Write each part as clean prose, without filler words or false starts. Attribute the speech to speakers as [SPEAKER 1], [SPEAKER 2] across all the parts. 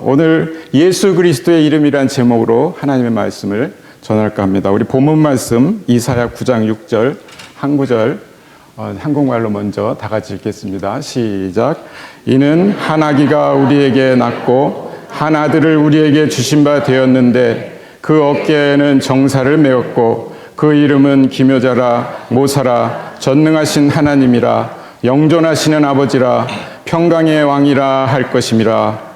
[SPEAKER 1] 오늘 예수 그리스도의 이름이란 제목으로 하나님의 말씀을 전할까 합니다. 우리 본문 말씀 이사야 9장 6절 한 구절 한국말로 먼저 다 같이 읽겠습니다. 시작. 이는 한 아기가 우리에게 낳고 한 아들을 우리에게 주신 바 되었는데 그 어깨에는 정사를 메었고 그 이름은 기묘자라 모사라 전능하신 하나님이라 영존하시는 아버지라 평강의 왕이라 할 것임이라.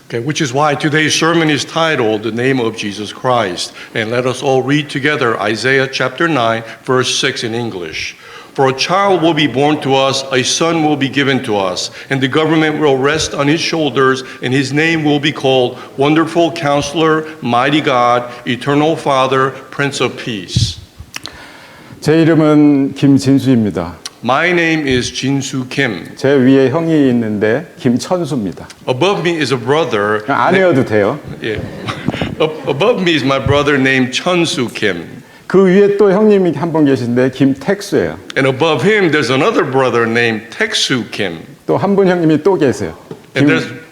[SPEAKER 2] Okay, which is why today's sermon is titled The Name of Jesus Christ. And let us all read together Isaiah chapter 9, verse 6 in English. For a child will be born to us, a son will be given to us, and the government will rest on his shoulders, and his name will be called Wonderful Counselor, Mighty God, Eternal Father, Prince of Peace.
[SPEAKER 1] 제 이름은 김진수입니다.
[SPEAKER 2] My name is Jinsu Kim.
[SPEAKER 1] 제 위에 형이 있는데 김천수입니다.
[SPEAKER 2] Above me is a brother.
[SPEAKER 1] 안 외워도 돼요.
[SPEAKER 2] Yeah. Above me is my brother named Chunsu Kim.
[SPEAKER 1] 그 위에 또 형님이 한 분 계신데 김택수예요.
[SPEAKER 2] And above him there's another brother named Teksu Kim.
[SPEAKER 1] 또 한 분 형님이 또 계세요.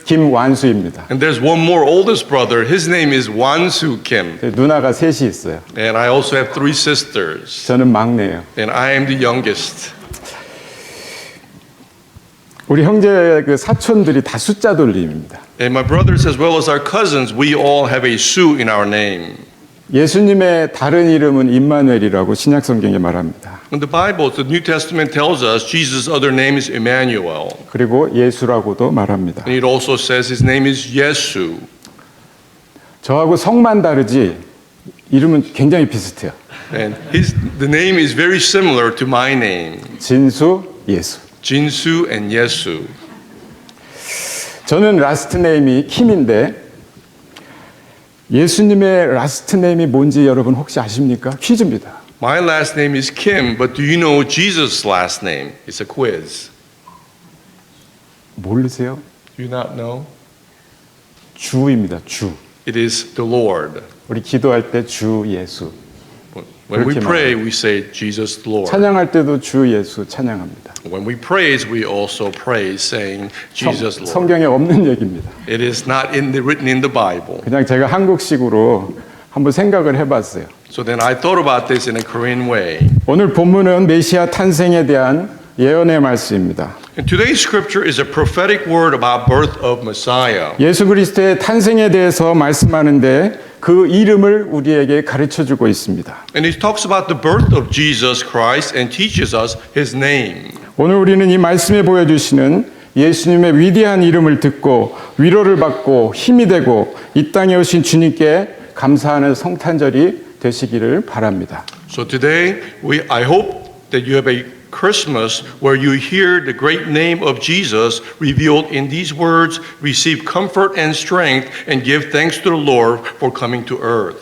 [SPEAKER 1] 김완수입니다.
[SPEAKER 2] And there's one more oldest brother. His name is Wansu Kim.
[SPEAKER 1] 누나가 셋이 있어요.
[SPEAKER 2] And I also have 3 sisters.
[SPEAKER 1] 저는 막내예요.
[SPEAKER 2] And I am the youngest.
[SPEAKER 1] 우리 형제 그 사촌들이 다 숫자 돌림입니다.
[SPEAKER 2] And my brothers as well as our cousins, we all have a Su in our name.
[SPEAKER 1] 예수님의 다른 이름은 임마누엘이라고 신약 성경에 말합니다.
[SPEAKER 2] In the Bible, the New Testament tells us Jesus' other name is Emmanuel.
[SPEAKER 1] 그리고 예수라고도 말합니다.
[SPEAKER 2] And it also says his name is Yesu.
[SPEAKER 1] 저하고 성만 다르지 이름은 굉장히 비슷해요.
[SPEAKER 2] And the name is very similar to my name.
[SPEAKER 1] 진수, 예수.
[SPEAKER 2] Jinsu and Yesu.
[SPEAKER 1] 저는 라스트 네임이 킴인데 예수님의 라스트 네임이 뭔지 여러분 혹시 아십니까? 퀴즈입니다.
[SPEAKER 2] My last name is Kim, but do you know Jesus' last name? It's a quiz.
[SPEAKER 1] 모르세요?
[SPEAKER 2] Do you not know?
[SPEAKER 1] 주입니다. 주.
[SPEAKER 2] It is the Lord.
[SPEAKER 1] 우리 기도할 때 주 예수.
[SPEAKER 2] When we pray, we say Jesus the Lord.
[SPEAKER 1] 찬양할 때도 주 예수 찬양합니다.
[SPEAKER 2] When we praise, we also praise, saying Jesus Lord.
[SPEAKER 1] 성경에 없는 얘기입니다.
[SPEAKER 2] It is not written in the Bible.
[SPEAKER 1] 그냥 제가 한국식으로 한번 생각을 해봤어요.
[SPEAKER 2] So then I thought about this in a Korean way.
[SPEAKER 1] 오늘 본문은 메시아 탄생에 대한 예언의 말씀입니다.
[SPEAKER 2] And today's scripture is a prophetic word about birth of Messiah.
[SPEAKER 1] 예수 그리스도의 탄생에 대해서 말씀하는데 그 이름을 우리에게 가르쳐주고 있습니다.
[SPEAKER 2] And it talks about the birth of Jesus Christ and teaches us his name.
[SPEAKER 1] 오늘 우리는 이 말씀에 보여주시는 예수님의 위대한 이름을 듣고 위로를 받고 힘이 되고 이 땅에 오신 주님께 감사하는 성탄절이 되시기를 바랍니다.
[SPEAKER 2] So today, I hope that you have a Christmas where you hear the great name of Jesus revealed in these words, receive comfort and strength, and give thanks to the Lord for coming to earth.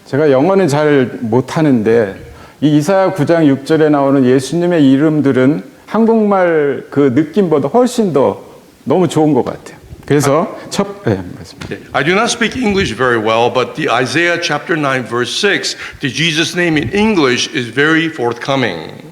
[SPEAKER 1] 제가 영어는 잘 못하는데 이 이사야 9장 6절에 나오는 예수님의 이름들은 한국말 그 느낌보다 훨씬 더 너무 좋은 것 같아요. 그래서 말씀입니다.
[SPEAKER 2] I do not speak English very well, but the Isaiah chapter 9 verse 6, the Jesus name in English is very forthcoming.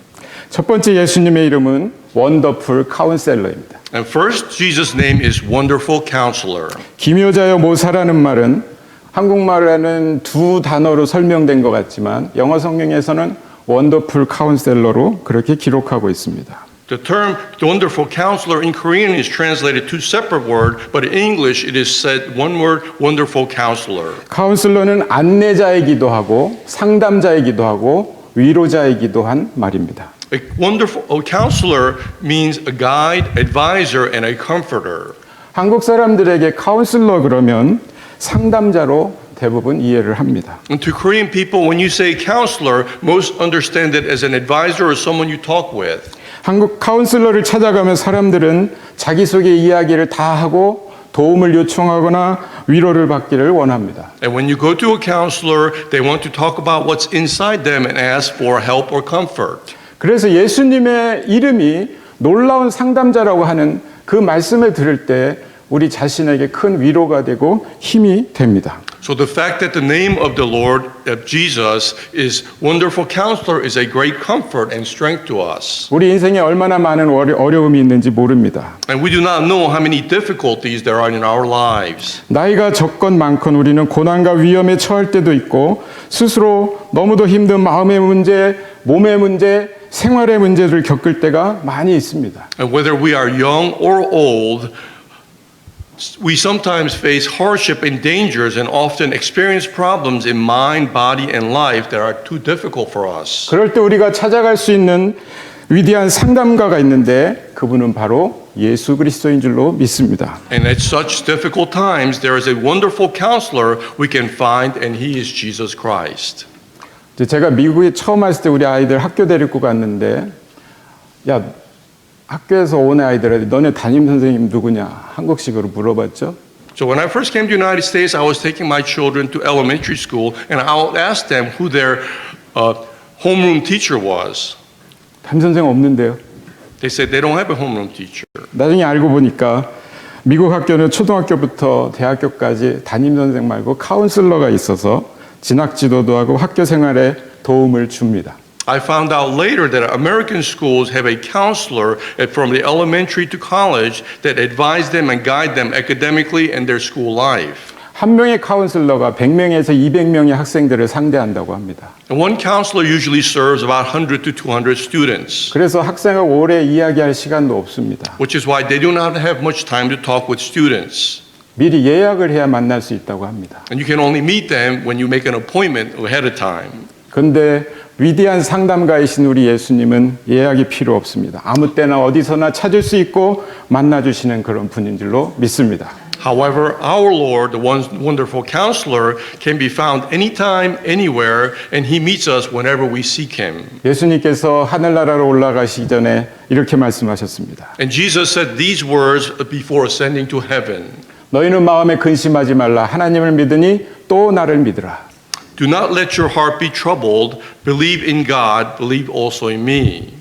[SPEAKER 1] 첫 번째 예수님의 이름은 원더풀 카운셀러입니다.
[SPEAKER 2] And first, Jesus' name is Wonderful Counselor.
[SPEAKER 1] 기묘자여 모사라는 말은 한국말에는 두 단어로 설명된 것 같지만 영어 성경에서는 원더풀 카운셀러로 그렇게 기록하고 있습니다.
[SPEAKER 2] The term Wonderful Counselor in Korean is translated two separate words, but in English it is said one word, Wonderful Counselor.
[SPEAKER 1] 카운셀러는 안내자이기도 하고 상담자이기도 하고 위로자이기도 한 말입니다.
[SPEAKER 2] A counselor means a guide, advisor, and a comforter.
[SPEAKER 1] 한국 사람들에게 카운슬러 그러면 상담자로 대부분 이해를 합니다.
[SPEAKER 2] And to Korean people, when you say counselor, most understand it as an advisor or someone you talk with.
[SPEAKER 1] 한국 카운슬러를 찾아가면 사람들은 자기소개 이야기를 다 하고 도움을 요청하거나 위로를 받기를 원합니다.
[SPEAKER 2] And when you go to a counselor, they want to talk about what's inside them and ask for help or comfort.
[SPEAKER 1] 그래서 예수님의 이름이 놀라운 상담자라고 하는 그 말씀을 들을 때 우리 자신에게 큰 위로가 되고 힘이 됩니다.
[SPEAKER 2] So the fact that the name of the Lord of Jesus is Wonderful Counselor is a great comfort and strength to us.
[SPEAKER 1] 우리 인생에 얼마나 많은 어려움이 있는지 모릅니다.
[SPEAKER 2] And we do not know how many difficulties there are in our lives.
[SPEAKER 1] 나이가 적건 많건 우리는 고난과 위험에 처할 때도 있고 스스로 너무도 힘든 마음의 문제, 몸의 문제, 생활의 문제를 겪을 때가 많이 있습니다.
[SPEAKER 2] And whether we are young or old, we sometimes face hardship and dangers and often experience problems in mind, body, and life that are too difficult for us.
[SPEAKER 1] 그럴 때 우리가 찾아갈 수 있는 위대한 상담가가 있는데 그분은 바로 예수 그리스도인 줄로 믿습니다.
[SPEAKER 2] And at such difficult times, there is a wonderful counselor we can find, and he is Jesus Christ.
[SPEAKER 1] 이제 제가 미국에 처음 왔을 때 우리 아이들 학교 데리고 갔는데 야 학교에서 온 아이들한테 너네 담임 선생님 누구냐 한국식으로 물어봤죠.
[SPEAKER 2] So when I first came to the United States, I was taking my children to elementary school, and I would ask them who their homeroom teacher was.
[SPEAKER 1] 담임 선생님 없는데요.
[SPEAKER 2] They said they don't have a homeroom teacher.
[SPEAKER 1] 나중에 알고 보니까 미국 학교는 초등학교부터 대학교까지 담임 선생 말고 카운슬러가 있어서 진학 지도도 하고 학교 생활에 도움을 줍니다.
[SPEAKER 2] I found out later that American schools have a counselor from the elementary to college that advise them and guide them academically in their school life.
[SPEAKER 1] 한 명의 카운슬러가 100명에서 200명의 학생들을 상대한다고 합니다.
[SPEAKER 2] And one counselor usually serves about 100 to 200 students,
[SPEAKER 1] 그래서 학생하고 오래 이야기할 시간도 없습니다.
[SPEAKER 2] which is why they do not have much time to talk with students.
[SPEAKER 1] 미리 예약을 해야 만날 수 있다고 합니다.
[SPEAKER 2] And you can only meet them when you make an appointment ahead of time.
[SPEAKER 1] 그런데 위대한 상담가이신 우리 예수님은 예약이 필요 없습니다. 아무 때나 어디서나 찾을 수 있고 만나주시는 그런 분인 줄로 믿습니다.
[SPEAKER 2] However, our Lord, the one wonderful counselor, can be found anytime, anywhere, and he meets us whenever we seek him.
[SPEAKER 1] 예수님께서 하늘나라로 올라가시기 전에 이렇게 말씀하셨습니다.
[SPEAKER 2] And Jesus said these words before ascending to heaven.
[SPEAKER 1] 너희는 마음에 근심하지 말라. 하나님을 믿으니 또 나를 믿으라.
[SPEAKER 2] Do not let your heart be troubled. Believe in God. Believe also in me.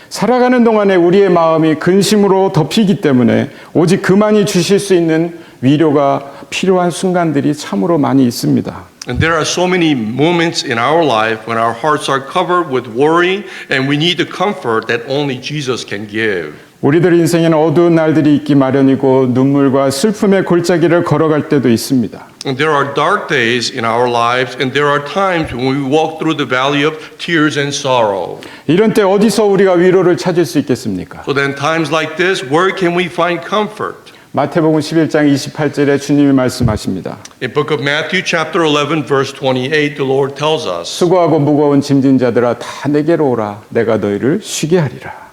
[SPEAKER 1] 살아가는 동안에 우리의 마음이 근심으로 덮이기 때문에 오직 그만이 주실 수 있는 위로가 필요한 순간들이 참으로 많이 있습니다.
[SPEAKER 2] And there are so many moments in our life when our hearts are covered with worry and we need the comfort that only Jesus can give.
[SPEAKER 1] 우리들 인생에는 어두운 날들이 있기 마련이고 눈물과 슬픔의 골짜기를 걸어갈 때도 있습니다.
[SPEAKER 2] And there are dark days in our lives, and there are times when we walk through the valley of tears and sorrow.
[SPEAKER 1] 이런 때 어디서 우리가 위로를 찾을 수 있겠습니까?
[SPEAKER 2] So then times like this, where can we find comfort?
[SPEAKER 1] 마태복음 11장 28절에 주님이 말씀하십니다.
[SPEAKER 2] In book of Matthew chapter 11 verse 28, the Lord tells us,
[SPEAKER 1] 수고하고 무거운 짐진 자들아 다 내게로 오라. 내가 너희를 쉬게 하리라.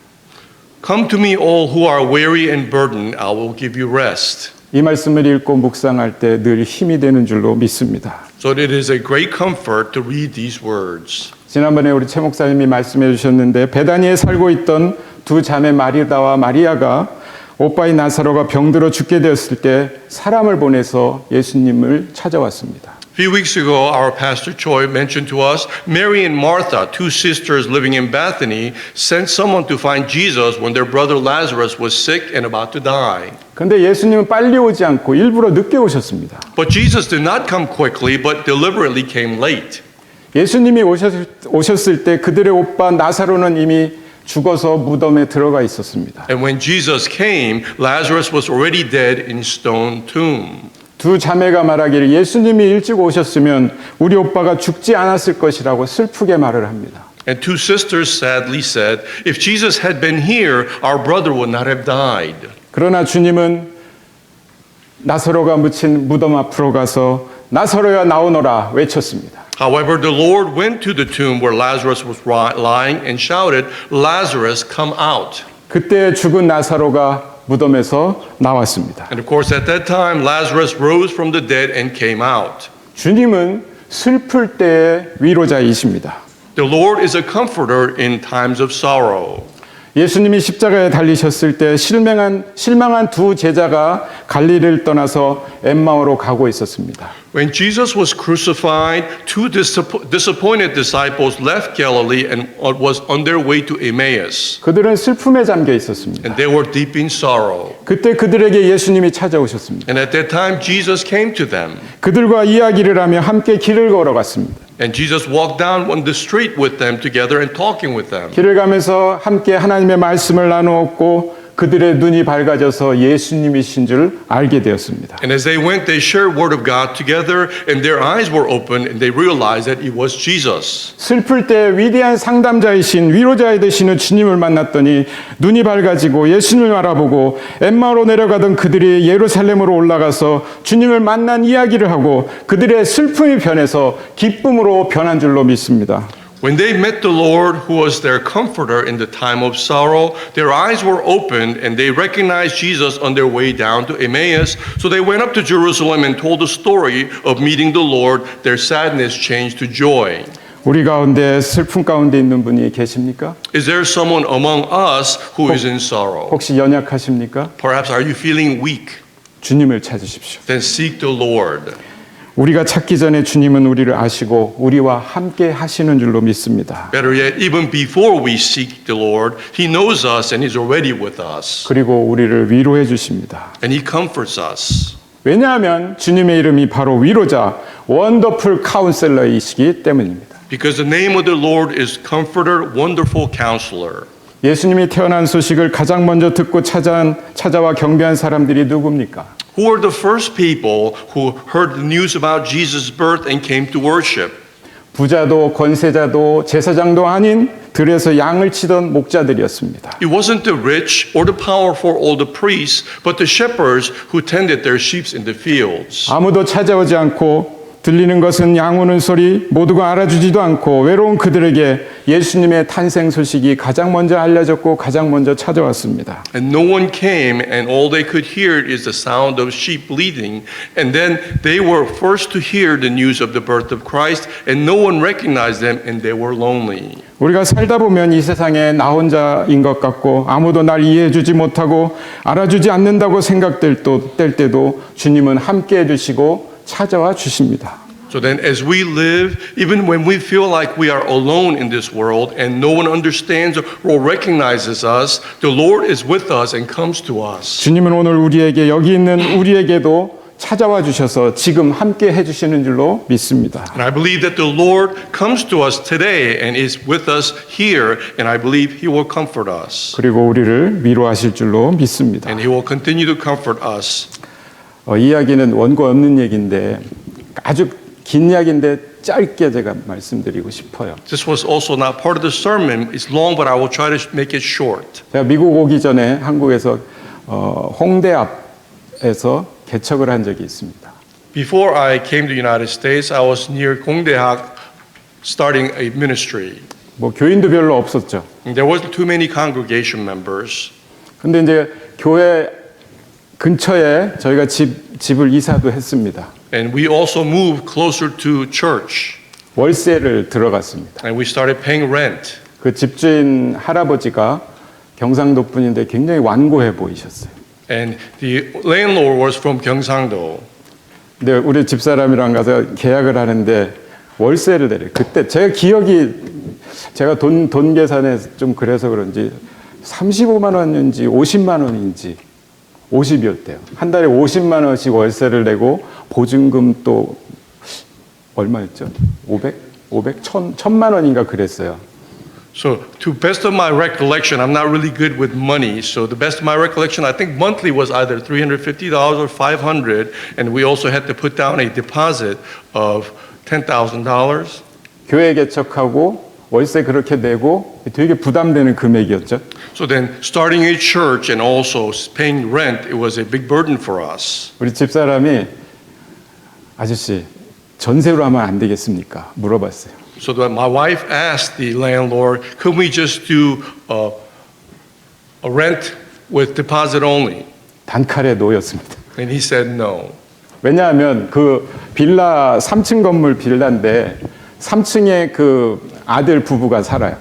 [SPEAKER 2] Come to me all who are weary and burdened, I will give you rest.
[SPEAKER 1] 이 말씀을 읽고 묵상할 때 늘 힘이 되는 줄로 믿습니다.
[SPEAKER 2] So it is a great comfort to read these words.
[SPEAKER 1] 지난번에 우리 최 목사님이 말씀해 주셨는데 베다니에 살고 있던 두 자매 마리다와 마리아가 오빠인 나사로가 병들어 죽게 되었을 때 사람을 보내서 예수님을 찾아왔습니다.
[SPEAKER 2] A few weeks ago, our pastor Choi mentioned to us, Mary and Martha, two sisters living in Bethany, sent someone to find Jesus when their brother Lazarus was sick and about to die.
[SPEAKER 1] 근데 예수님은 빨리 오지 않고 일부러 늦게 오셨습니다.
[SPEAKER 2] But Jesus did not come quickly, but deliberately came late.
[SPEAKER 1] 예수님이 오셨을 때 그들의 오빠 나사로는 이미 죽어서 무덤에 들어가 있었습니다.
[SPEAKER 2] And when Jesus came, Lazarus was already dead in stone tomb.
[SPEAKER 1] 두 자매가 말하기를 예수님이 일찍 오셨으면 우리 오빠가 죽지 않았을 것이라고 슬프게 말을 합니다.
[SPEAKER 2] And two sisters sadly said, if Jesus had been here, our brother would not have died.
[SPEAKER 1] 그러나 주님은 나사로가 묻힌 무덤 앞으로 가서 나사로야 나오너라 외쳤습니다.
[SPEAKER 2] However, the Lord went to the tomb where Lazarus was lying and shouted, Lazarus, come out.
[SPEAKER 1] 그때 죽은 나사로가 무덤에서 나왔습니다.
[SPEAKER 2] And of course, at that time, Lazarus rose from the dead and came out.
[SPEAKER 1] 주님은 슬플 때의 위로자이십니다.
[SPEAKER 2] The Lord is a comforter in times of sorrow.
[SPEAKER 1] 예수님이 십자가에 달리셨을 때 실망한 두 제자가 갈릴리를 떠나서 엠마오로 가고 있었습니다.
[SPEAKER 2] When Jesus was crucified, two disappointed disciples left Galilee and was on their way to Emmaus.
[SPEAKER 1] 그들은 슬픔에 잠겨 있었습니다.
[SPEAKER 2] And they were deep in sorrow.
[SPEAKER 1] 그때 그들에게 예수님이 찾아오셨습니다.
[SPEAKER 2] And at that time, Jesus came to them.
[SPEAKER 1] 그들과 이야기를 하며 함께 길을 걸어갔습니다.
[SPEAKER 2] And Jesus walked down on the street with them together and talking with them.
[SPEAKER 1] 길을 가면서 함께 하나님의 말씀을 나누었고 그들의 눈이 밝아져서 예수님이신 줄 알게 되었습니다.
[SPEAKER 2] And as they went, they shared word of God together, and their eyes were opened, and they realized that it was Jesus.
[SPEAKER 1] 슬플 때 위대한 상담자이신 위로자이 되시는 주님을 만났더니 눈이 밝아지고 예수님을 알아보고 엠마오로 내려가던 그들이 예루살렘으로 올라가서 주님을 만난 이야기를 하고 그들의 슬픔이 변해서 기쁨으로 변한 줄로 믿습니다.
[SPEAKER 2] When they met the Lord, who was their comforter in the time of sorrow, their eyes were opened and they recognized Jesus on their way down to Emmaus. So they went up to Jerusalem and told the story of meeting the Lord. Their sadness changed to joy.
[SPEAKER 1] 우리 가운데 슬픔 가운데 있는 분이 계십니까?
[SPEAKER 2] Is there someone among us who is in sorrow?
[SPEAKER 1] 혹시 연약하십니까?
[SPEAKER 2] Perhaps are you feeling weak?
[SPEAKER 1] 주님을 찾으십시오.
[SPEAKER 2] Then seek the Lord.
[SPEAKER 1] 우리가 찾기 전에 주님은 우리를 아시고 우리와 함께 하시는 줄로 믿습니다.
[SPEAKER 2] Better yet, even before we seek the Lord, He knows us and is already with us.
[SPEAKER 1] 그리고 우리를 위로해 주십니다.
[SPEAKER 2] And He comforts us.
[SPEAKER 1] 왜냐하면 주님의 이름이 바로 위로자, 원더풀 카운셀러이시기 때문입니다.
[SPEAKER 2] Because the name of the Lord is Comforter, Wonderful Counselor.
[SPEAKER 1] 예수님이 태어난 소식을 가장 먼저 듣고 찾아와 경배한 사람들이 누굽니까?
[SPEAKER 2] Who are the first people who heard the news about Jesus' birth and came to worship?
[SPEAKER 1] 부자도 권세자도 제사장도 아닌 들에서 양을 치던 목자들이었습니다.
[SPEAKER 2] It wasn't the rich or the powerful or the priests, but the shepherds who tended their sheep in the fields.
[SPEAKER 1] 아무도 찾아오지 않고 들리는 것은 양 우는 소리, 모두가 알아주지도 않고 외로운 그들에게 예수님의 탄생 소식이 가장 먼저 알려졌고 가장 먼저 찾아왔습니다.
[SPEAKER 2] And no one came, and all they could hear is the sound of sheep bleating. And then they were first to hear the news of the birth of Christ, and no one recognized them, and they were lonely.
[SPEAKER 1] 우리가 살다 보면 이 세상에 나 혼자인 것 같고 아무도 날 이해해주지 못하고 알아주지 않는다고 생각될 때도 주님은 함께해 주시고 찾아와 주십니다.
[SPEAKER 2] So then, as we live, even when we feel like we are alone in this world and no one understands or recognizes us, the Lord is with us and comes to us.
[SPEAKER 1] 주님은 오늘 우리에게 여기 있는 우리에게도 찾아와 주셔서 지금 함께 해주시는 줄로 믿습니다.
[SPEAKER 2] And I believe that the Lord comes to us today and is with us here, and I believe He will comfort us.
[SPEAKER 1] 그리고 우리를 위로하실 줄로 믿습니다.
[SPEAKER 2] And He will continue to comfort us.
[SPEAKER 1] 이야기는 원고 없는 얘기인데 아주 긴 이야기인데 짧게 제가 말씀드리고 싶어요.
[SPEAKER 2] This was also not part of the sermon. It's long, but I will try to make it short.
[SPEAKER 1] 제가 미국 오기 전에 한국에서 홍대 앞에서 개척을 한 적이 있습니다.
[SPEAKER 2] Before I came to the United States, I was near Gongdaeak starting a ministry.
[SPEAKER 1] 뭐 교인도 별로 없었죠.
[SPEAKER 2] And there wasn't too many congregation members.
[SPEAKER 1] 근데 이제 교회 근처에 저희가 집을 이사도 했습니다.
[SPEAKER 2] And we also moved closer to church.
[SPEAKER 1] 월세를 들어갔습니다.
[SPEAKER 2] And we started paying rent.
[SPEAKER 1] 그 집주인 할아버지가 경상도 분인데 굉장히 완고해 보이셨어요.
[SPEAKER 2] And the landlord was from Gyeongsangdo.
[SPEAKER 1] 근데 우리 집사람이랑 가서 계약을 하는데 월세를 내려. 그때 제가 돈 계산에 좀 그래서 그런지 35만 원인지 50만 원인지 50이었대요. 한 달에 50만 원씩 월세를 내고 보증금 또 얼마였죠? 1000만 원인가 그랬어요.
[SPEAKER 2] So to best of my recollection, I'm not really good with money. So the best of my recollection, I think monthly was either $350 or $500, and we also had to put down a deposit of $10,000.
[SPEAKER 1] 교회 개척하고 월세 그렇게 내고 되게 부담되는 금액이었죠.
[SPEAKER 2] So then starting a church and also paying rent, it was a big burden for us.
[SPEAKER 1] 우리 집사람이 아저씨 전세로 하면 안 되겠습니까? 물어봤어요.
[SPEAKER 2] So that my wife asked the landlord, could we just do a rent with deposit only?
[SPEAKER 1] 단칼에 노였습니다.
[SPEAKER 2] And he said no.
[SPEAKER 1] 왜냐하면 그 빌라 3층 건물 빌라인데 3층에 그 아들 부부가 살아요.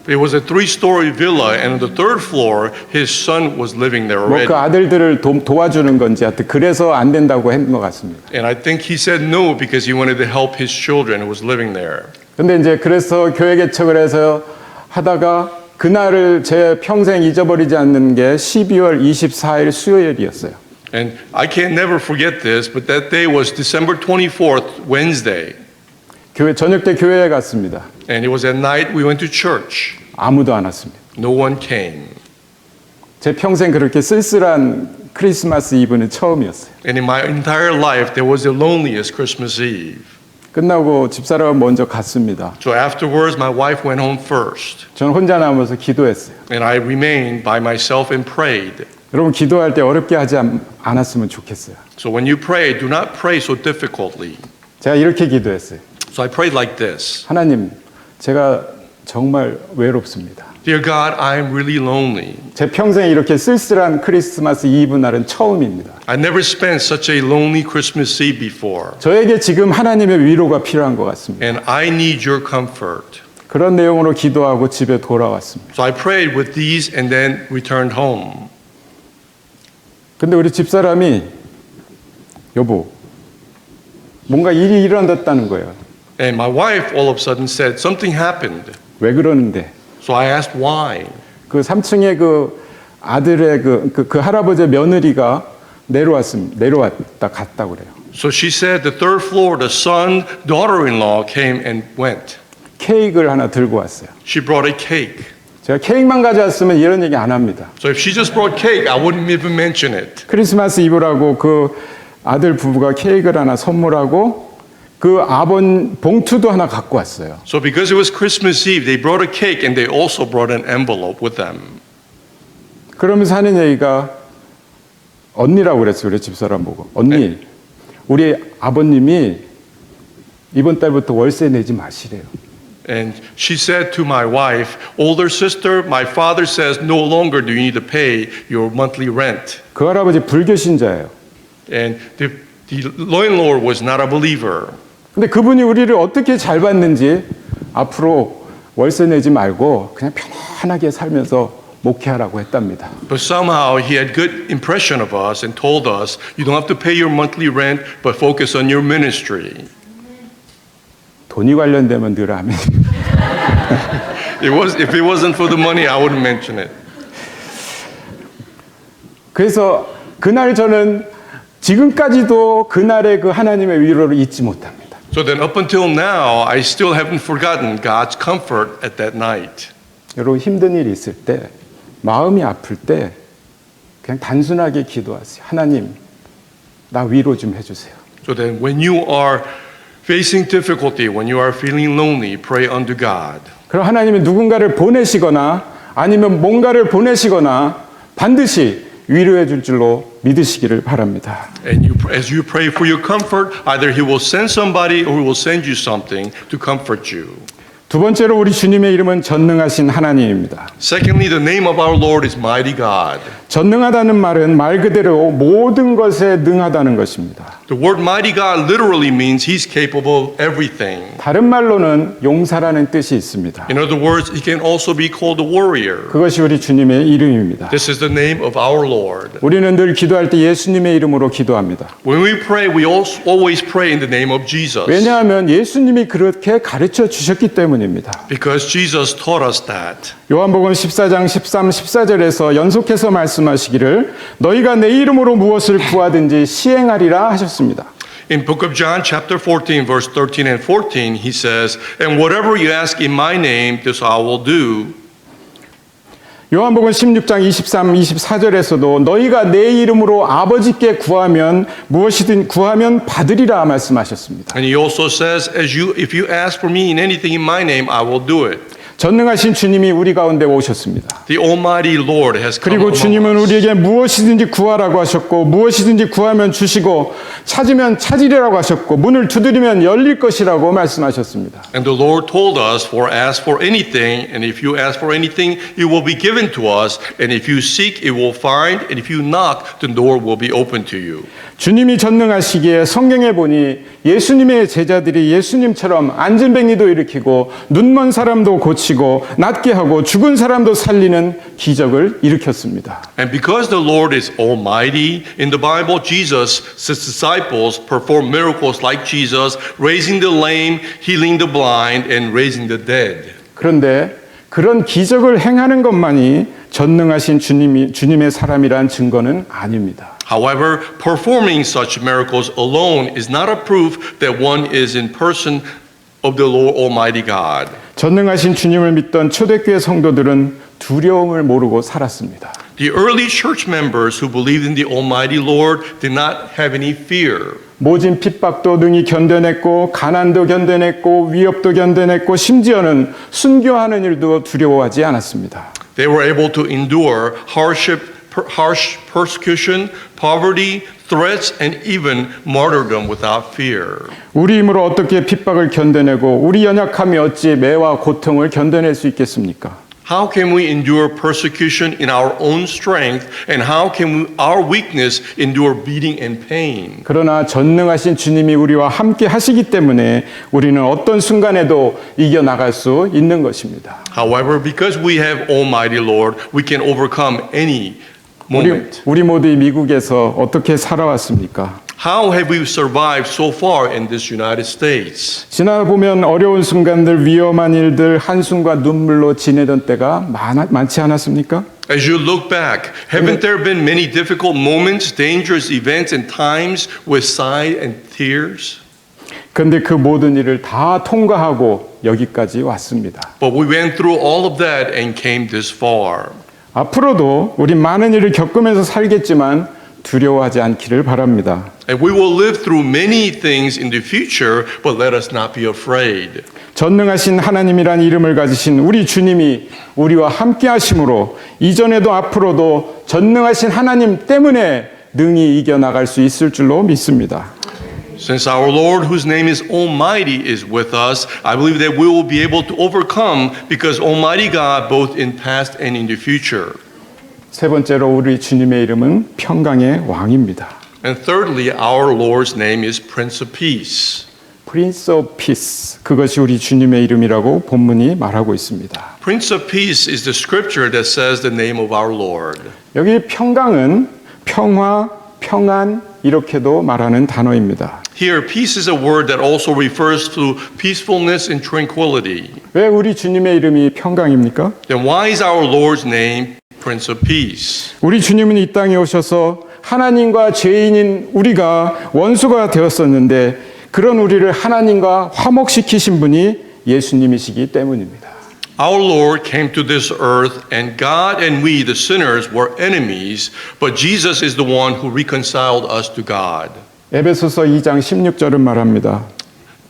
[SPEAKER 2] It was a three-story villa, and on the third floor, his son was living there
[SPEAKER 1] 뭐
[SPEAKER 2] already.
[SPEAKER 1] 그 아들들을 도와주는 건지 하여튼 그래서 안 된다고 한 것 같습니다.
[SPEAKER 2] And I think he said no because he wanted to help his children who was living there.
[SPEAKER 1] 근데 이제 그래서 교회 개척을 해서 하다가 그날을 제 평생 잊어버리지 않는 게 12월 24일 수요일이었어요.
[SPEAKER 2] And I can never forget this, but that day was December 24th, Wednesday.
[SPEAKER 1] 교회 저녁 때 교회에 갔습니다.
[SPEAKER 2] And it was at night we went to church.
[SPEAKER 1] 아무도 안 왔습니다.
[SPEAKER 2] No one came.
[SPEAKER 1] 제 평생 그렇게 쓸쓸한 크리스마스 이브는 처음이었어요.
[SPEAKER 2] And in my entire life, there was the loneliest Christmas Eve.
[SPEAKER 1] 끝나고 집사람은 먼저 갔습니다.
[SPEAKER 2] So afterwards, my wife went home first.
[SPEAKER 1] 저는 혼자 남아서 기도했어요.
[SPEAKER 2] And I remained by myself and prayed.
[SPEAKER 1] 여러분 기도할 때 어렵게 하지 않았으면 좋겠어요.
[SPEAKER 2] So when you pray, do not pray so difficultly.
[SPEAKER 1] 제가 이렇게 기도했어요.
[SPEAKER 2] So I prayed like this.
[SPEAKER 1] 하나님, 제가 정말 외롭습니다.
[SPEAKER 2] Dear God, I am really lonely.
[SPEAKER 1] 제 평생 이렇게 쓸쓸한 크리스마스 이브 날은 처음입니다.
[SPEAKER 2] I never spent such a lonely Christmas Eve before.
[SPEAKER 1] 저에게 지금 하나님의 위로가 필요한 것 같습니다.
[SPEAKER 2] And I need your comfort.
[SPEAKER 1] 그런 내용으로 기도하고 집에 돌아왔습니다.
[SPEAKER 2] So I prayed with these and then returned home.
[SPEAKER 1] 근데 우리 집사람이 여보, 뭔가 일이 일어났다는 거예요.
[SPEAKER 2] And my wife all of a sudden said, something happened.
[SPEAKER 1] 왜 그러는데?
[SPEAKER 2] So I asked why.
[SPEAKER 1] 그 3층에 그 아들의 그 할아버지의 며느리가 내려왔다 갔다 그래요.
[SPEAKER 2] So she said the third floor, the son, daughter-in-law came and went.
[SPEAKER 1] 케이크를 하나 들고 왔어요.
[SPEAKER 2] She brought a cake.
[SPEAKER 1] 제가 케이크만 가져왔으면 이런 얘기 안 합니다.
[SPEAKER 2] So if she just brought cake, I wouldn't even mention it.
[SPEAKER 1] 크리스마스 이브라고 그 아들 부부가 케이크를 하나 선물하고 그 봉투도 하나 갖고 왔어요.
[SPEAKER 2] So because it was Christmas Eve, they brought a cake and they also brought an envelope with them.
[SPEAKER 1] 그러면서 하는 얘기가 언니라고 그랬어요. 우리 집사람 보고. 언니, 우리 아버님이 이번 달부터 월세 내지 마시래요.
[SPEAKER 2] And she said to my wife, older sister, my father says no longer do you need to pay your monthly rent.
[SPEAKER 1] 그 할아버지 불교 신자예요.
[SPEAKER 2] And the landlord was not a believer.
[SPEAKER 1] 근데 그분이 우리를 어떻게 잘 봤는지 앞으로 월세 내지 말고 그냥 편안하게 살면서 목회하라고 했답니다.
[SPEAKER 2] But somehow he had good impression of us and told us, you don't have to pay your monthly rent, but focus on your ministry.
[SPEAKER 1] 돈이 관련되면 늘 아멘.
[SPEAKER 2] If it wasn't for the money, I wouldn't mention it.
[SPEAKER 1] 그래서 그날 저는 지금까지도 그날의 그 하나님의 위로를 잊지 못합니다.
[SPEAKER 2] So then up until now, I still haven't forgotten God's comfort at that night.
[SPEAKER 1] 여러분 힘든 일이 있을 때, 마음이 아플 때 그냥 단순하게 기도하세요. 하나님, 나 위로 좀 해주세요.
[SPEAKER 2] So then when you are facing difficulty, when you are feeling lonely, pray unto God.
[SPEAKER 1] 그럼 하나님이 누군가를 보내시거나 아니면 뭔가를 보내시거나 반드시 위로해 줄 줄로 믿으시기를 바랍니다.
[SPEAKER 2] And as you pray for your comfort, either He will send somebody or He will send you something to comfort you.
[SPEAKER 1] 두 번째로 우리 주님의 이름은 전능하신 하나님입니다.
[SPEAKER 2] Secondly, the name of our Lord is Mighty God.
[SPEAKER 1] 전능하다는 말은 말 그대로 모든 것에 능하다는 것입니다.
[SPEAKER 2] The word Mighty God literally means He's capable of everything.
[SPEAKER 1] 다른 말로는 용사라는 뜻이 있습니다.
[SPEAKER 2] In other words, He can also be called a warrior.
[SPEAKER 1] 그것이 우리 주님의 이름입니다.
[SPEAKER 2] This is the name of our Lord.
[SPEAKER 1] 우리는 늘 기도할 때 예수님의 이름으로 기도합니다.
[SPEAKER 2] When we pray, we also always pray in the name of Jesus.
[SPEAKER 1] 왜냐하면 예수님이 그렇게 가르쳐 주셨기 때문입니다.
[SPEAKER 2] Because Jesus taught us that.
[SPEAKER 1] 요한복음 14장 13, 14절에서 연속해서 말씀하시기를 너희가 내 이름으로 무엇을 구하든지 시행하리라 하셨습니다.
[SPEAKER 2] In book of John chapter 14 verse 13 and 14 he says, and whatever you ask in my name this I will do.
[SPEAKER 1] 요한복음 16장 23, 24절에서도 너희가 내 이름으로 아버지께 구하면 무엇이든 구하면 받으리라 말씀하셨습니다.
[SPEAKER 2] And he also says, if you ask for me in anything in my name, I will do it.
[SPEAKER 1] 전능하신 주님이 우리 가운데 오셨습니다.
[SPEAKER 2] The Almighty Lord has come
[SPEAKER 1] 그리고
[SPEAKER 2] among
[SPEAKER 1] 주님은
[SPEAKER 2] us.
[SPEAKER 1] 우리에게 무엇이든지 구하라고 하셨고 무엇이든지 구하면 주시고 찾으면 찾으리라고 하셨고 문을 두드리면 열릴 것이라고 말씀하셨습니다.
[SPEAKER 2] And the Lord told us, for ask for anything, and if you ask for anything, it will be given to us. And if you seek, it will find. And if you knock, the door will be open to you.
[SPEAKER 1] 주님이 전능하시기에 성경에 보니 예수님의 제자들이 예수님처럼 안진뱅이도 일으키고 눈먼 사람도 고치고 고치고 낫게 하고 죽은 사람도 살리는 기적을 일으켰습니다.
[SPEAKER 2] And because the Lord is almighty, in the Bible, Jesus, his disciples perform miracles like Jesus, raising the lame, healing the blind, and raising the dead.
[SPEAKER 1] 그런데 그런 기적을 행하는 것만이 전능하신 주님의 사람이란 증거는 아닙니다.
[SPEAKER 2] However, performing such miracles alone is not a proof that one is in person of the Lord Almighty God.
[SPEAKER 1] 전능하신 주님을 믿던 초대교회 성도들은 두려움을 모르고 살았습니다.
[SPEAKER 2] The early church members who believed in the Almighty Lord did not have any fear.
[SPEAKER 1] 모진 핍박도 능히 견뎌냈고 가난도 견뎌냈고 위협도 견뎌냈고 심지어는 순교하는 일도 두려워하지 않았습니다.
[SPEAKER 2] They were able to endure harsh persecution, poverty, threats, and even martyrdom without fear.
[SPEAKER 1] 우리 힘으로 어떻게 핍박을 견뎌내고 우리 연약함이 어찌 매와 고통을 견뎌낼 수 있겠습니까?
[SPEAKER 2] How can we endure persecution in our own strength, and how can our weakness endure beating and pain?
[SPEAKER 1] 그러나 전능하신 주님이 우리와 함께 하시기 때문에 우리는 어떤 순간에도 이겨나갈 수 있는 것입니다.
[SPEAKER 2] However, because we have Almighty Lord, we can overcome any moment.
[SPEAKER 1] 우리 모두 이 미국에서 어떻게 살아왔습니까?
[SPEAKER 2] How have we survived so far in this United States?
[SPEAKER 1] 지나보면 어려운 순간들, 위험한 일들, 한숨과 눈물로 지내던 때가 많지 않았습니까?
[SPEAKER 2] As you look back, haven't there been many difficult moments, dangerous events, and times with sigh and tears?
[SPEAKER 1] 그런데 그 모든 일을 다 통과하고 여기까지 왔습니다.
[SPEAKER 2] But we went through all of that and came this far.
[SPEAKER 1] 앞으로도 우리 많은 일을 겪으면서 살겠지만 두려워하지 않기를 바랍니다.
[SPEAKER 2] And we will live through many things in the future, but let us not be afraid.
[SPEAKER 1] 전능하신 하나님이란 이름을 가지신 우리 주님이 우리와 함께 하심으로 이전에도 앞으로도 전능하신 하나님 때문에 능히 이겨나갈 수 있을 줄로 믿습니다.
[SPEAKER 2] Since our Lord, whose name is Almighty, is with us, I believe that we will be able to overcome because Almighty God, both in past and in the future.
[SPEAKER 1] 세 번째로 우리 주님의 이름은 평강의 왕입니다.
[SPEAKER 2] And thirdly, our Lord's name is Prince of Peace.
[SPEAKER 1] Prince of Peace. 그것이 우리 주님의 이름이라고 본문이 말하고 있습니다.
[SPEAKER 2] Prince of Peace is the scripture that says the name of our Lord.
[SPEAKER 1] 여기 평강은 평화, 평안 이렇게도 말하는 단어입니다.
[SPEAKER 2] Here, peace is a word that also refers to peacefulness and tranquility.
[SPEAKER 1] 왜 우리 주님의 이름이 평강입니까?
[SPEAKER 2] Then why is our Lord's name Prince of Peace?
[SPEAKER 1] 우리 주님은 이 땅에 오셔서 하나님과 죄인인 우리가 원수가 되었었는데 그런 우리를 하나님과 화목시키신 분이 예수님이시기 때문입니다.
[SPEAKER 2] Our Lord came to this earth, and God and we, the sinners, were enemies, but Jesus is the one who reconciled us to God.
[SPEAKER 1] 에베소서 2장 16절은 말합니다.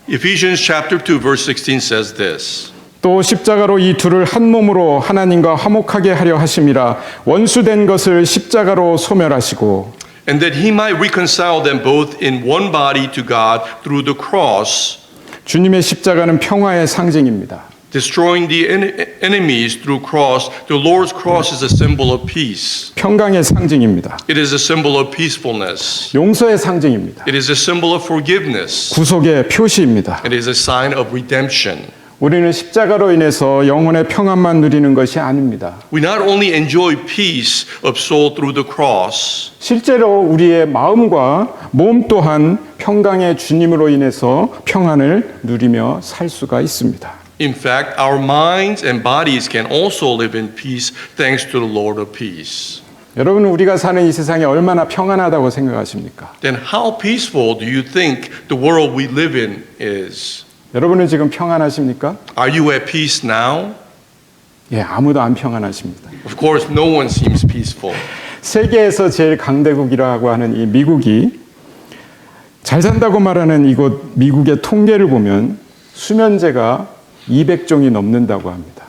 [SPEAKER 2] Ephesians chapter 2 verse 16 says this.
[SPEAKER 1] 또 십자가로 이 둘을 한 몸으로 하나님과 화목하게 하려 하심이라 원수된 것을 십자가로 소멸하시고
[SPEAKER 2] And that he might reconcile them both in one body to God through the cross,
[SPEAKER 1] 주님의 십자가는 평화의 상징입니다.
[SPEAKER 2] destroying the enemies through cross. The Lord's cross is a symbol of peace.
[SPEAKER 1] 평강의 상징입니다.
[SPEAKER 2] It is a symbol of peacefulness.
[SPEAKER 1] 용서의 상징입니다.
[SPEAKER 2] It is a symbol of forgiveness.
[SPEAKER 1] 구속의 표시입니다.
[SPEAKER 2] It is a sign of redemption.
[SPEAKER 1] 우리는 십자가로 인해서 영혼의 평안만 누리는 것이 아닙니다.
[SPEAKER 2] We not only enjoy peace of soul through the cross,
[SPEAKER 1] 실제로 우리의 마음과 몸 또한 평강의 주님으로 인해서 평안을 누리며 살 수가 있습니다.
[SPEAKER 2] in fact, our minds and bodies can also live in peace thanks to the Lord of peace.
[SPEAKER 1] 여러분 우리가 사는 이 세상이 얼마나 평안하다고 생각하십니까?
[SPEAKER 2] Then how peaceful do you think the world we live in is?
[SPEAKER 1] 여러분은 지금 평안하십니까?
[SPEAKER 2] Are you at peace now?
[SPEAKER 1] 예, 아무도 안 평안하십니다.
[SPEAKER 2] Of course, no one seems peaceful.
[SPEAKER 1] 세계에서 제일 강대국이라고 하는 이 미국이 잘 산다고 말하는 이곳 미국의 통계를 보면 수면제가 200종이 넘는다고 합니다.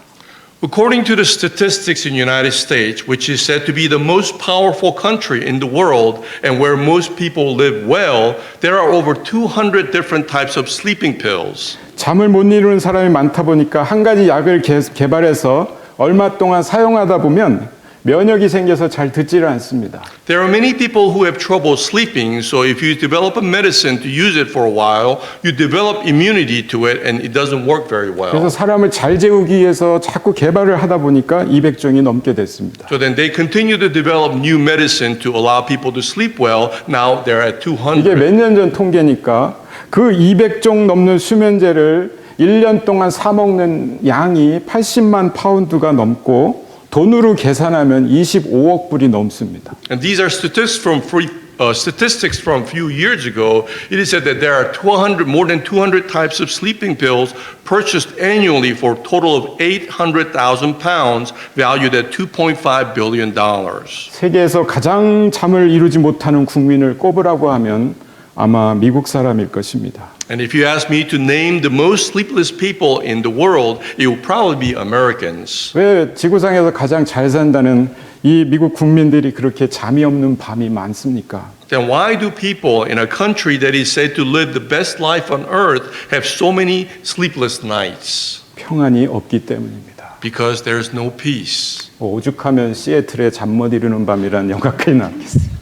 [SPEAKER 2] According to the statistics in the United States, which is said to be the most powerful country in the world and where most people live well, there are over 200 different types of sleeping pills.
[SPEAKER 1] 잠을 못 이루는 사람이 많다 보니까 한 가지 약을 개발해서 얼마 동안 사용하다 보면 면역이 생겨서 잘 듣지를 않습니다.
[SPEAKER 2] There are many people who have trouble sleeping, so if you develop a medicine to use it for a while, you develop immunity to it and it doesn't work very
[SPEAKER 1] 그래서
[SPEAKER 2] well.
[SPEAKER 1] 사람을 잘 재우기 위해서 자꾸 개발을 하다 보니까 200종이 넘게 됐습니다.
[SPEAKER 2] So then they continue to develop new medicine to allow people to sleep well. Now they're at
[SPEAKER 1] 이게
[SPEAKER 2] 200.
[SPEAKER 1] 몇 년 전 통계니까 그 200종 넘는 수면제를 1년 동안 사 먹는 양이 80만 파운드가 넘고 돈으로 계산하면 25억 불이 넘습니다.
[SPEAKER 2] And these are statistics from a few years ago. It is said that there are more than 200 types of sleeping pills purchased annually for a total of 800,000 pounds, valued at $2.5 billion.
[SPEAKER 1] 세계에서 가장 잠을 이루지 못하는 국민을 꼽으라고 하면 아마 미국 사람일 것입니다.
[SPEAKER 2] And if you ask me to name the most sleepless people in the world, it will probably be Americans.
[SPEAKER 1] 왜 지구상에서 가장 잘 산다는 이 미국 국민들이 그렇게 잠이 없는 밤이 많습니까?
[SPEAKER 2] Then why do people in a country that is said to live the best life on earth have so many sleepless nights?
[SPEAKER 1] 평안이 없기 때문입니다.
[SPEAKER 2] Because there's no peace.
[SPEAKER 1] 오죽하면 시애틀에 잠 못 이루는 밤이라는 영화까지 나왔겠어요.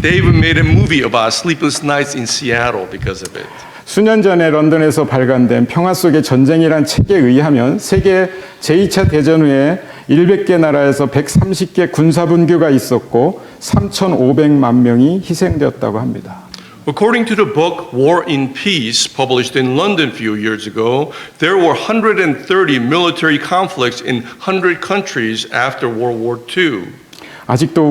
[SPEAKER 2] They even made a movie about sleepless nights in Seattle because of it.
[SPEAKER 1] 수년 전에 런던에서 발간된 평화 속의 전쟁이란 책에 의하면 세계 제2차 대전 후에 100개 나라에서 130개 군사분규가 있었고 3,500만 명이 희생되었다고 합니다.
[SPEAKER 2] According to the book War and Peace, published in London a few years ago, there were 130 military conflicts in 100 countries after World War II.
[SPEAKER 1] 아직도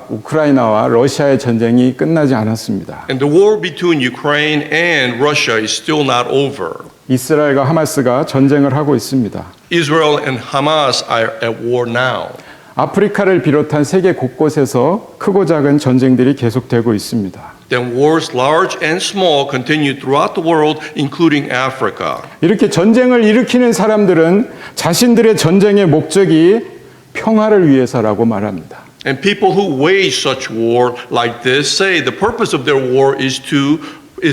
[SPEAKER 1] 우크라이나와 러시아의 전쟁이 끝나지 않았습니다.
[SPEAKER 2] And the war between Ukraine and Russia is still not over.
[SPEAKER 1] 이스라엘과 하마스가 전쟁을 하고 있습니다.
[SPEAKER 2] Israel and Hamas are at war now.
[SPEAKER 1] 아프리카를 비롯한 세계 곳곳에서 크고 작은 전쟁들이 계속되고 있습니다.
[SPEAKER 2] Then wars large and small continue throughout the world, including Africa.
[SPEAKER 1] 이렇게 전쟁을 일으키는 사람들은 자신들의 전쟁의 목적이 평화를 위해서라고 말합니다.
[SPEAKER 2] And people who wage such war like this say the purpose of their war is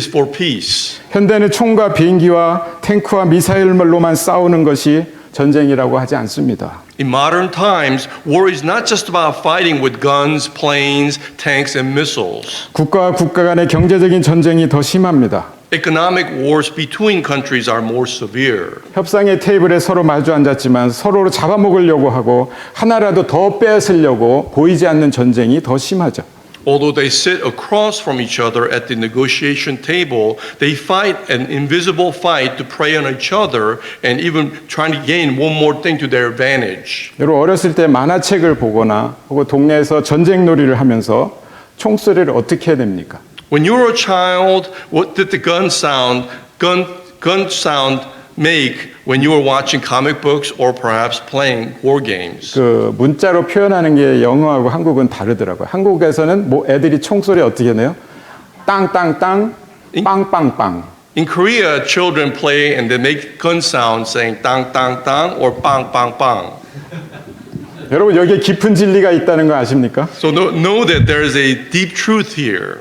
[SPEAKER 2] for peace.
[SPEAKER 1] 현대는 총과 비행기와 탱크와 미사일로만 싸우는 것이 전쟁이라고 하지 않습니다.
[SPEAKER 2] In modern times, war is not just about fighting with guns, planes, tanks, and missiles.
[SPEAKER 1] 국가와 국가 간의 경제적인 전쟁이 더 심합니다.
[SPEAKER 2] Economic wars between countries are more severe.
[SPEAKER 1] 협상의 테이블에 서로 마주 앉았지만 서로를 잡아먹으려고 하고 하나라도 더 빼앗으려고 보이지 않는 전쟁이 더 심하죠.
[SPEAKER 2] Although they sit across from each other at the negotiation table, they fight an invisible fight to prey on each other and even trying to gain one more thing to their advantage.
[SPEAKER 1] 여러분 어렸을 때 만화책을 보거나 혹은 동네에서 전쟁놀이를 하면서 총소리를 어떻게 해야 됩니까?
[SPEAKER 2] When you were a child, what did the gun sound make when you were watching comic books or perhaps playing war games?
[SPEAKER 1] 그 문자로 표현하는 게 영어하고 한국은 다르더라고요. 한국에서는 뭐 애들이 총소리 어떻게 내요? 땅땅땅, 빵빵빵.
[SPEAKER 2] In Korea, children play and they make gun sounds saying tang tang tang or bang bang bang.
[SPEAKER 1] 여러분 여기에 깊은 진리가 있다는 거 아십니까?
[SPEAKER 2] So know that there is a deep truth here.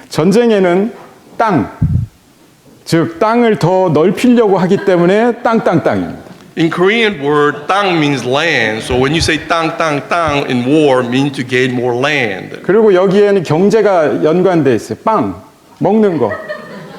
[SPEAKER 1] 전쟁에는 땅, 즉 땅을 더 넓히려고 하기 때문에 땅땅땅입니다.
[SPEAKER 2] In Korean word, 땅 means land. So when you say 땅 땅 땅 in war, means to gain more land.
[SPEAKER 1] 그리고 여기에는 경제가 연관돼 있어요. 빵, 먹는 거.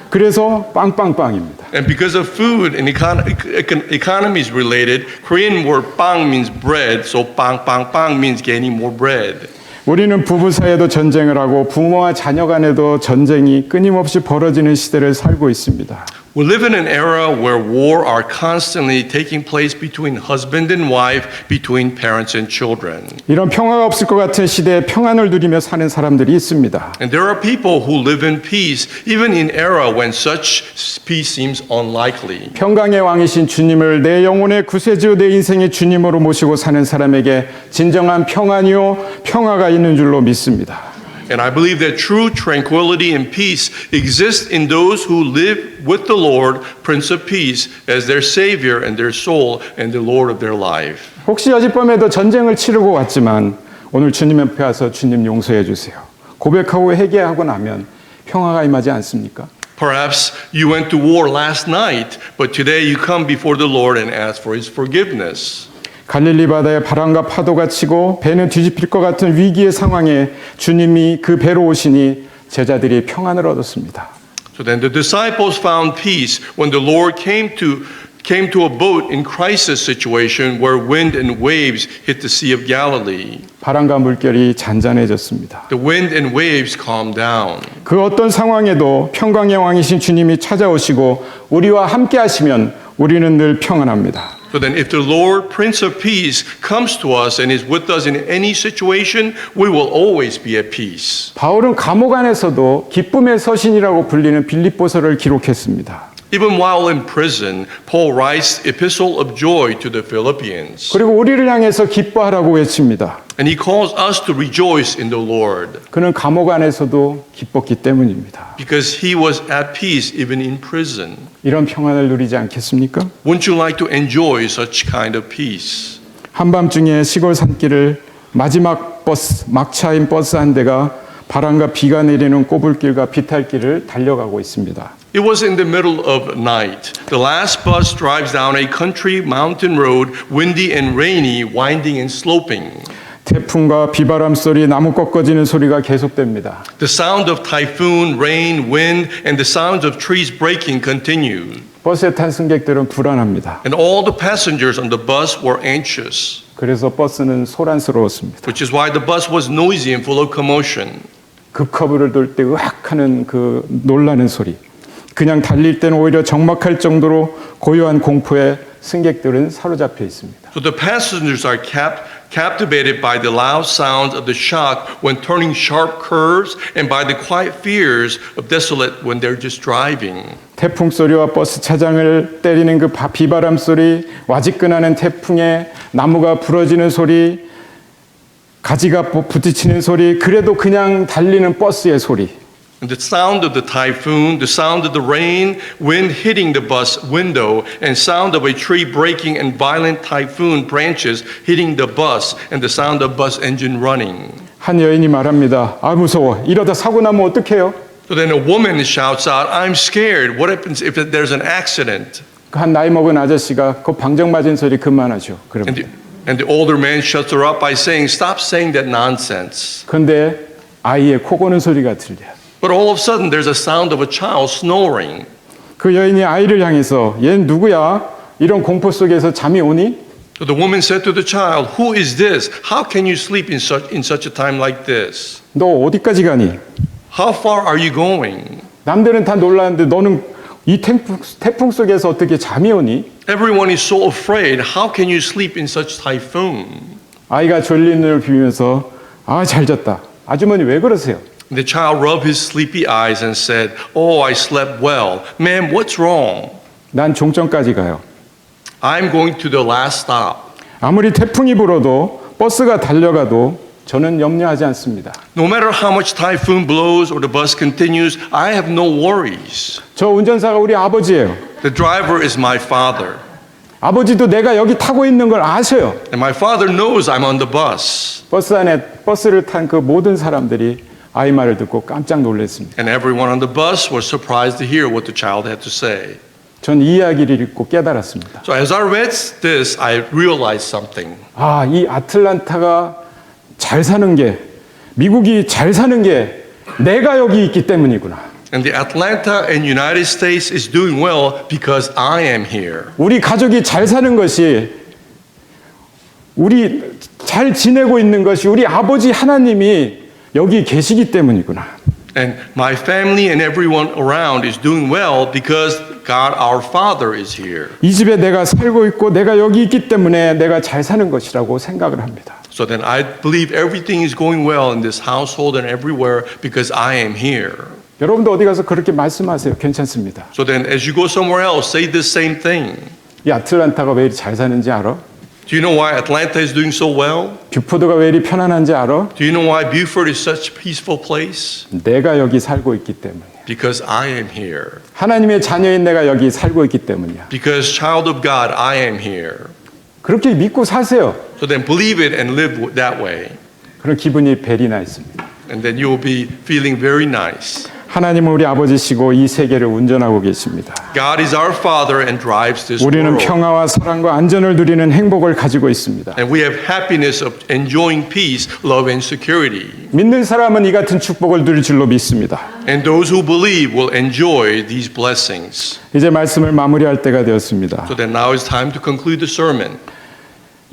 [SPEAKER 1] 그래서 빵빵빵입니다.
[SPEAKER 2] And because of food and economy is related, Korean word 빵 means bread. So 빵 빵 빵 means gaining more bread.
[SPEAKER 1] 우리는 부부 사이에도 전쟁을 하고 부모와 자녀 간에도 전쟁이 끊임없이 벌어지는 시대를 살고 있습니다.
[SPEAKER 2] We live in an era where war are constantly taking place between husband and wife, between parents and children.
[SPEAKER 1] 이런 평화가 없을 것 같은 시대에 평안을 누리며 사는 사람들이 있습니다.
[SPEAKER 2] And there are people who live in peace, even in era when such peace seems unlikely.
[SPEAKER 1] 평강의 왕이신 주님을 내 영혼의 구세주, 내 인생의 주님으로 모시고 사는 사람에게 진정한 평안이요 평화가 있는 줄로 믿습니다.
[SPEAKER 2] And I believe that true tranquility and peace exist in those who live with the Lord, Prince of Peace, as their Savior and their soul and the Lord of their life.
[SPEAKER 1] 혹시 어젯밤에도 전쟁을 치르고 왔지만 오늘 주님 앞에 와서 주님 용서해 주세요. 고백하고 회개하고 나면 평화가 임하지 않습니까?
[SPEAKER 2] Perhaps you went to war last night, but today you come before the Lord and ask for His forgiveness.
[SPEAKER 1] 갈릴리 바다에 바람과 파도가 치고 배는 뒤집힐 것 같은 위기의 상황에 주님이 그 배로 오시니 제자들이 평안을 얻었습니다.
[SPEAKER 2] So then the disciples found peace when the Lord came to a boat in crisis situation where wind and waves hit the Sea of Galilee.
[SPEAKER 1] 바람과 물결이 잔잔해졌습니다.
[SPEAKER 2] The wind and waves calmed down.
[SPEAKER 1] 그 어떤 상황에도 평강의 왕이신 주님이 찾아오시고 우리와 함께 하시면 우리는 늘 평안합니다.
[SPEAKER 2] So then if the Lord, Prince of Peace, comes to us and is with us in any situation, we will always be at peace.
[SPEAKER 1] 바울은 감옥 안에서도 기쁨의 서신이라고 불리는 빌립보서를 기록했습니다.
[SPEAKER 2] Even while in prison, Paul writes epistle of joy to the Philippians.
[SPEAKER 1] 그리고 우리를 향해서 기뻐하라고 외칩니다.
[SPEAKER 2] And he calls us to rejoice in the Lord
[SPEAKER 1] 그는 감옥 안에서도 기뻤기 때문입니다.
[SPEAKER 2] because he was at peace even in prison.
[SPEAKER 1] 이런 평안을 누리지 않겠습니까?
[SPEAKER 2] Wouldn't you like to enjoy such kind of peace?
[SPEAKER 1] 한밤중에 시골 산길을 마지막 버스, 막차인 버스 한 대가 바람과 비가 내리는 꼬불길과 비탈길을 달려가고 있습니다.
[SPEAKER 2] It was in the middle of night. The last bus drives down a country mountain road, windy and rainy, winding and sloping.
[SPEAKER 1] 태풍과 비바람 소리, 나무 꺾어지는 소리가 계속됩니다.
[SPEAKER 2] The sound of typhoon, rain, wind, and the sounds of trees breaking continued.
[SPEAKER 1] 버스에 탄 승객들은 불안합니다.
[SPEAKER 2] And all the passengers on the bus were anxious,
[SPEAKER 1] 그래서 버스는 소란스러웠습니다.
[SPEAKER 2] which is why the bus was noisy and full of commotion.
[SPEAKER 1] 급커브를 돌 때 으악하는 그 놀라는 소리. 그냥 달릴 때는 오히려 적막할 정도로 고요한 공포에 승객들은 사로잡혀 있습니다.
[SPEAKER 2] So the passengers are captivated by the loud sounds of the shock when turning sharp curves and by the quiet fears of desolate when they're just driving.
[SPEAKER 1] 태풍 소리와 버스 차장을 때리는 그 비바람 소리, 와지끈하는 태풍에 나무가 부러지는 소리, 가지가 부딪히는 소리, 그래도 그냥 달리는 버스의 소리.
[SPEAKER 2] And the sound of the typhoon, the sound of the rain, wind hitting the bus window, and sound of a tree breaking and violent typhoon branches hitting the bus, and the sound of bus engine running.
[SPEAKER 1] 한 여인이 말합니다. 아 무서워. 이러다 사고 나면 어떡해요?
[SPEAKER 2] So then a woman shouts out, I'm scared. What happens if there's an accident?
[SPEAKER 1] 한 나이 먹은 아저씨가 그 방정 맞은 소리 그만하죠. 그럼.
[SPEAKER 2] And the older man shuts her up by saying, stop saying that nonsense.
[SPEAKER 1] 그런데 아이의 코 고는 소리가 들려요.
[SPEAKER 2] But all of a sudden there's a sound of a child snoring.
[SPEAKER 1] 그 여인이 아이를 향해서 얘 누구야? 이런 공포 속에서 잠이 오니?
[SPEAKER 2] So the woman said to the child, who is this? How can you sleep in such a time like this?
[SPEAKER 1] 너 어디까지 가니?
[SPEAKER 2] How far are you going?
[SPEAKER 1] 남들은 다 놀라는데 너는 이 태풍 속에서 어떻게 잠이 오니?
[SPEAKER 2] Everyone is so afraid. How can you sleep in such typhoon?
[SPEAKER 1] 아이가 졸린 눈을 비비면서 아, 잘 잤다. 아주머니 왜 그러세요?
[SPEAKER 2] The child rubbed his sleepy eyes and said, oh, I slept well. Ma'am, what's wrong?
[SPEAKER 1] 난 종점까지 가요.
[SPEAKER 2] I'm going to the last stop.
[SPEAKER 1] 아무리 태풍이 불어도 버스가 달려가도 저는 염려하지 않습니다.
[SPEAKER 2] No matter how much typhoon blows or the bus continues, I have no worries.
[SPEAKER 1] 저 운전사가 우리 아버지예요.
[SPEAKER 2] The driver is my father.
[SPEAKER 1] 아버지도 내가 여기 타고 있는 걸 아셔요.
[SPEAKER 2] And my father knows I'm on the bus.
[SPEAKER 1] 버스 안에 버스를 탄 그 모든 사람들이 아이 말을 듣고 깜짝 놀랐습니다.
[SPEAKER 2] And everyone on the bus was surprised to hear what the child had to say.
[SPEAKER 1] 전 이 이야기를 읽고 깨달았습니다.
[SPEAKER 2] So as I read this, I realized something.
[SPEAKER 1] 아, 이 아틀란타가 잘 사는 게, 미국이 잘 사는 게 내가 여기 있기 때문이구나.
[SPEAKER 2] And the Atlanta and United States is doing well because I am here.
[SPEAKER 1] 우리 가족이 잘 사는 것이, 우리 잘 지내고 있는 것이 우리 아버지 하나님이 여기 계시기 때문이구나.
[SPEAKER 2] And my family and everyone around is doing well because God our Father is here.
[SPEAKER 1] 이 집에 내가 살고 있고 내가 여기 있기 때문에 내가 잘 사는 것이라고 생각을 합니다.
[SPEAKER 2] So then I believe everything is going well in this household and everywhere because I am here.
[SPEAKER 1] 여러분도 어디 가서 그렇게 말씀하세요. 괜찮습니다.
[SPEAKER 2] So then as you go somewhere else, say the same thing.
[SPEAKER 1] 이 아틀란타가 왜 이리 잘 사는지 알아?
[SPEAKER 2] Do you know why Atlanta is doing so well?
[SPEAKER 1] 뷰포드가 왜 이리 편안한지 알아?
[SPEAKER 2] Do you know why Beaufort is such a peaceful place?
[SPEAKER 1] 내가 여기 살고 있기 때문이야.
[SPEAKER 2] Because I am here.
[SPEAKER 1] 하나님의 자녀인 내가 여기 살고 있기 때문이야.
[SPEAKER 2] Because child of God, I am here.
[SPEAKER 1] 그렇게 믿고 사세요.
[SPEAKER 2] So then believe it and live that way.
[SPEAKER 1] 그런 기분이 베리나 있습니다.
[SPEAKER 2] And then you will be feeling very nice.
[SPEAKER 1] 하나님은 우리 아버지시고 이 세계를 운전하고 계십니다.
[SPEAKER 2] God is our Father and drives this
[SPEAKER 1] 우리는
[SPEAKER 2] world.
[SPEAKER 1] 평화와 사랑과 안전을 누리는 행복을 가지고 있습니다.
[SPEAKER 2] And we have happiness of enjoying peace, love, and security.
[SPEAKER 1] 믿는 사람은 이 같은 축복을 누릴 줄로 믿습니다.
[SPEAKER 2] And those who believe will enjoy these blessings.
[SPEAKER 1] 이제 말씀을 마무리할 때가 되었습니다.
[SPEAKER 2] So then now it's time to conclude the sermon.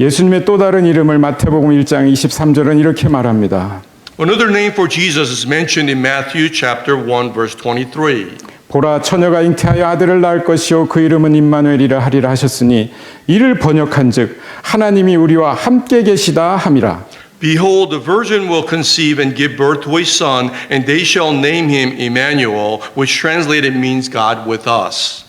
[SPEAKER 1] 예수님의 또 다른 이름을 마태복음 1장 23절은 이렇게 말합니다.
[SPEAKER 2] Another name for Jesus is mentioned in Matthew chapter 1 verse 23.
[SPEAKER 1] 보라 처녀가 잉태하여 아들을 낳을 것이요 그 이름은 임마누엘이라 하리라 하셨으니 이를 번역한즉 하나님이 우리와 함께 계시다 함이라.
[SPEAKER 2] Behold, the virgin will conceive and give birth to a son, and they shall name him Emmanuel, which translated means God with us.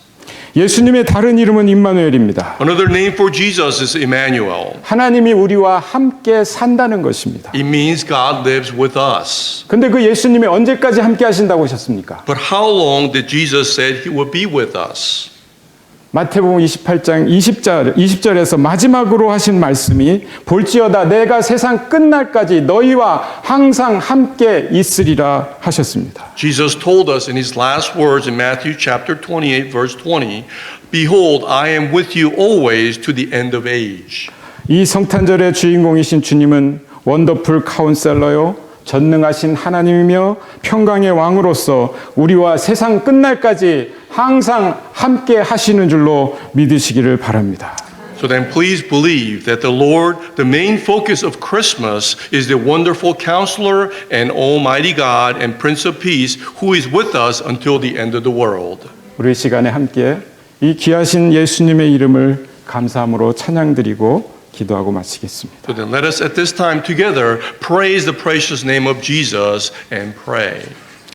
[SPEAKER 1] 예수님의 다른 이름은 임마누엘입니다.
[SPEAKER 2] Another name for Jesus is Emmanuel.
[SPEAKER 1] 하나님이 우리와 함께 산다는 것입니다.
[SPEAKER 2] It means God lives with us.
[SPEAKER 1] 근데 그 예수님이 언제까지 함께 하신다고 하셨습니까?
[SPEAKER 2] But how long did Jesus say he would be with us?
[SPEAKER 1] 마태복음 28장 20절에서 마지막으로 하신 말씀이 볼지어다 내가 세상 끝날까지 너희와 항상 함께 있으리라 하셨습니다.
[SPEAKER 2] Jesus told us in his last words in Matthew chapter 28 verse 20, Behold, I am with you always to the end of age.
[SPEAKER 1] 이 성탄절의 주인공이신 주님은 원더풀 카운셀러요 전능하신 하나님이며 평강의 왕으로서 우리와 세상 끝날까지 항상 함께 하시는 줄로 믿으시기를 바랍니다.
[SPEAKER 2] So then please believe that the Lord, the main focus of Christmas, is the wonderful counselor and almighty God and Prince of Peace who is with us until the end of the world.
[SPEAKER 1] 우리 시간에 함께 이 귀하신 예수님의 이름을 감사함으로 찬양드리고 기도하고 마치겠습니다.
[SPEAKER 2] So then let us at this time together praise the precious name of Jesus and pray.